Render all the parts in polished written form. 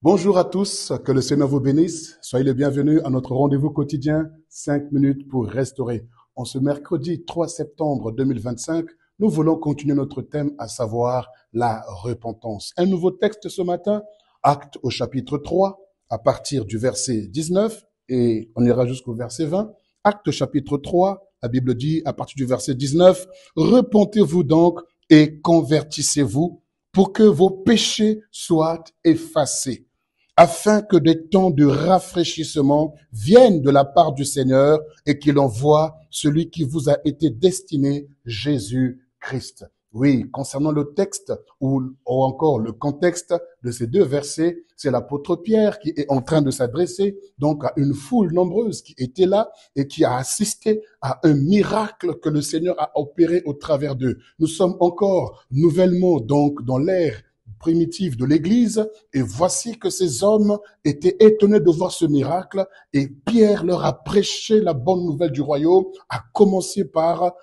Bonjour à tous, que le Seigneur vous bénisse. Soyez les bienvenus à notre rendez-vous quotidien, 5 minutes pour restaurer. En ce mercredi 3 septembre 2025, nous voulons continuer notre thème, à savoir la repentance. Un nouveau texte ce matin, Actes au chapitre 3, à partir du verset 19, et on ira jusqu'au verset 20. Actes chapitre 3, la Bible dit, à partir du verset 19, « Repentez-vous donc et convertissez-vous pour que vos péchés soient effacés, afin que des temps de rafraîchissement viennent de la part du Seigneur et qu'il envoie celui qui vous a été destiné, Jésus-Christ. » Oui, concernant le texte ou encore le contexte de ces deux versets, c'est l'apôtre Pierre qui est en train de s'adresser donc à une foule nombreuse qui était là et qui a assisté à un miracle que le Seigneur a opéré au travers d'eux. Nous sommes encore nouvellement donc dans l'ère primitive de l'Église, et voici que ces hommes étaient étonnés de voir ce miracle, et Pierre leur a prêché la bonne nouvelle du royaume, à commencer par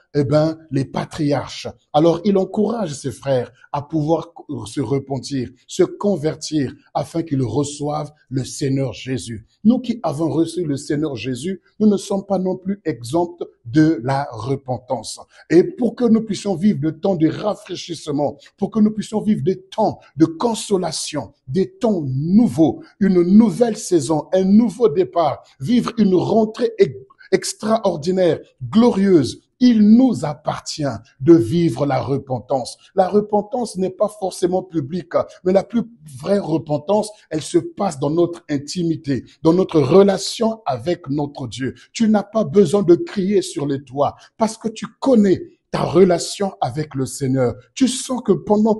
les patriarches. Alors il encourage ses frères à pouvoir se repentir, se convertir, afin qu'ils reçoivent le Seigneur Jésus. Nous qui avons reçu le Seigneur Jésus, nous ne sommes pas non plus exempts de la repentance. Et pour que nous puissions vivre de temps de rafraîchissement, pour que nous puissions vivre des temps de consolation, des temps nouveaux, une nouvelle saison, un nouveau départ, vivre une rentrée extraordinaire, glorieuse, il nous appartient de vivre la repentance. La repentance n'est pas forcément publique, mais la plus vraie repentance, elle se passe dans notre intimité, dans notre relation avec notre Dieu. Tu n'as pas besoin de crier sur les toits parce que tu connais ta relation avec le Seigneur. Tu sens que pendant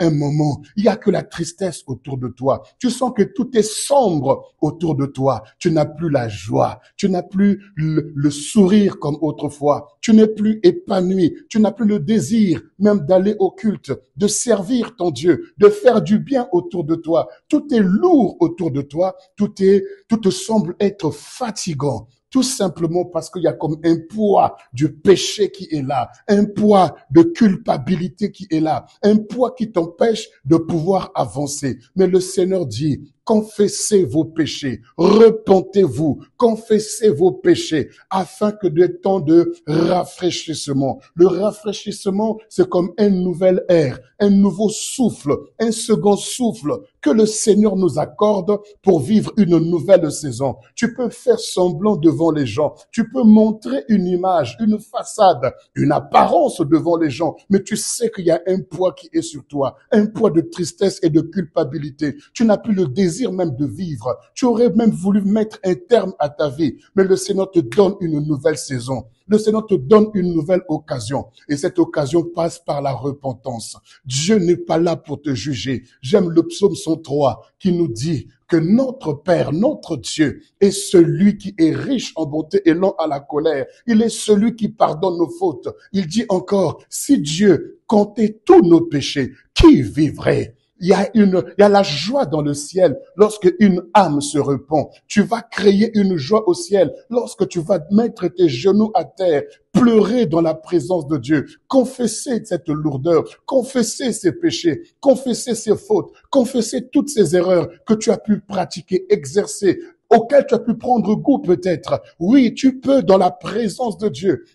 un moment, il y a que la tristesse autour de toi. Tu sens que tout est sombre autour de toi. Tu n'as plus la joie. Tu n'as plus le sourire comme autrefois. Tu n'es plus épanoui. Tu n'as plus le désir même d'aller au culte, de servir ton Dieu, de faire du bien autour de toi. Tout est lourd autour de toi. Tout te semble être fatigant. Tout simplement parce qu'il y a comme un poids du péché qui est là, un poids de culpabilité qui est là, un poids qui t'empêche de pouvoir avancer. Mais le Seigneur dit, confessez vos péchés, repentez-vous, confessez vos péchés, afin que des temps de rafraîchissement. Le rafraîchissement, c'est comme un nouvel air, un nouveau souffle, un second souffle que le Seigneur nous accorde pour vivre une nouvelle saison. Tu peux faire semblant devant les gens, tu peux montrer une image, une façade, une apparence devant les gens, mais tu sais qu'il y a un poids qui est sur toi, un poids de tristesse et de culpabilité. Tu n'as plus le désir même de vivre. Tu aurais même voulu mettre un terme à ta vie, mais le Seigneur te donne une nouvelle saison. Le Seigneur te donne une nouvelle occasion. Et cette occasion passe par la repentance. Dieu n'est pas là pour te juger. J'aime le psaume 103 qui nous dit que notre Père, notre Dieu, est celui qui est riche en bonté et lent à la colère. Il est celui qui pardonne nos fautes. Il dit encore, si Dieu comptait tous nos péchés, qui vivrait? Il y a la joie dans le ciel lorsque une âme se repent. Tu vas créer une joie au ciel lorsque tu vas mettre tes genoux à terre, pleurer dans la présence de Dieu, confesser cette lourdeur, confesser ses péchés, confesser ses fautes, confesser toutes ces erreurs que tu as pu pratiquer, exercer, auxquelles tu as pu prendre goût peut-être. Oui, tu peux dans la présence de Dieu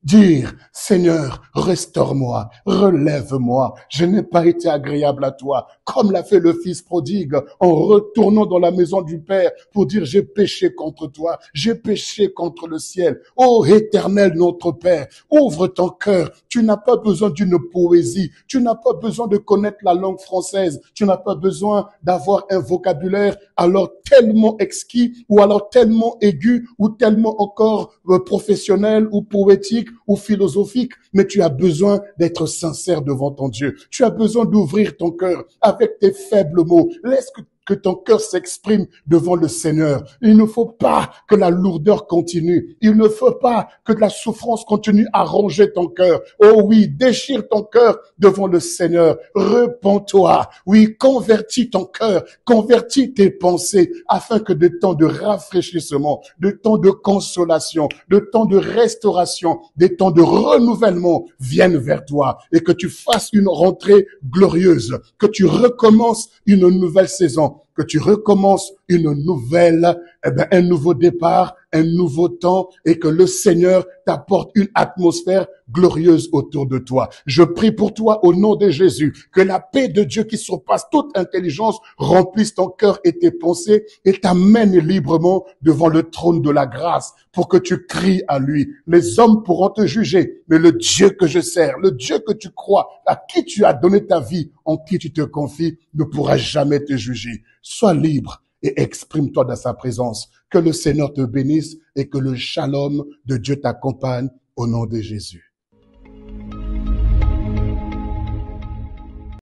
dire, Seigneur, restaure-moi, relève-moi, je n'ai pas été agréable à toi, comme l'a fait le fils prodigue en retournant dans la maison du Père pour dire, j'ai péché contre toi, j'ai péché contre le ciel. Ô éternel notre Père, ouvre ton cœur, tu n'as pas besoin d'une poésie, tu n'as pas besoin de connaître la langue française, tu n'as pas besoin d'avoir un vocabulaire alors tellement exquis ou alors tellement aigu ou tellement encore professionnel ou poétique ou philosophique, mais tu as besoin d'être sincère devant ton Dieu. Tu as besoin d'ouvrir ton cœur avec tes faibles mots. Laisse que ton cœur s'exprime devant le Seigneur. Il ne faut pas que la lourdeur continue. Il ne faut pas que la souffrance continue à ronger ton cœur. Oh oui, déchire ton cœur devant le Seigneur. Repens-toi. Oui, convertis ton cœur, convertis tes pensées afin que des temps de rafraîchissement, des temps de consolation, des temps de restauration, des temps de renouvellement viennent vers toi et que tu fasses une rentrée glorieuse, que tu recommences une nouvelle saison. que tu recommences une nouvelle, un nouveau départ, un nouveau temps et que le Seigneur t'apporte une atmosphère glorieuse autour de toi. Je prie pour toi au nom de Jésus, que la paix de Dieu qui surpasse toute intelligence remplisse ton cœur et tes pensées et t'amène librement devant le trône de la grâce pour que tu cries à lui. Les hommes pourront te juger, mais le Dieu que je sers, le Dieu que tu crois, à qui tu as donné ta vie, en qui tu te confies, ne pourra jamais te juger. Sois libre et exprime-toi dans sa présence. Que le Seigneur te bénisse et que le shalom de Dieu t'accompagne au nom de Jésus.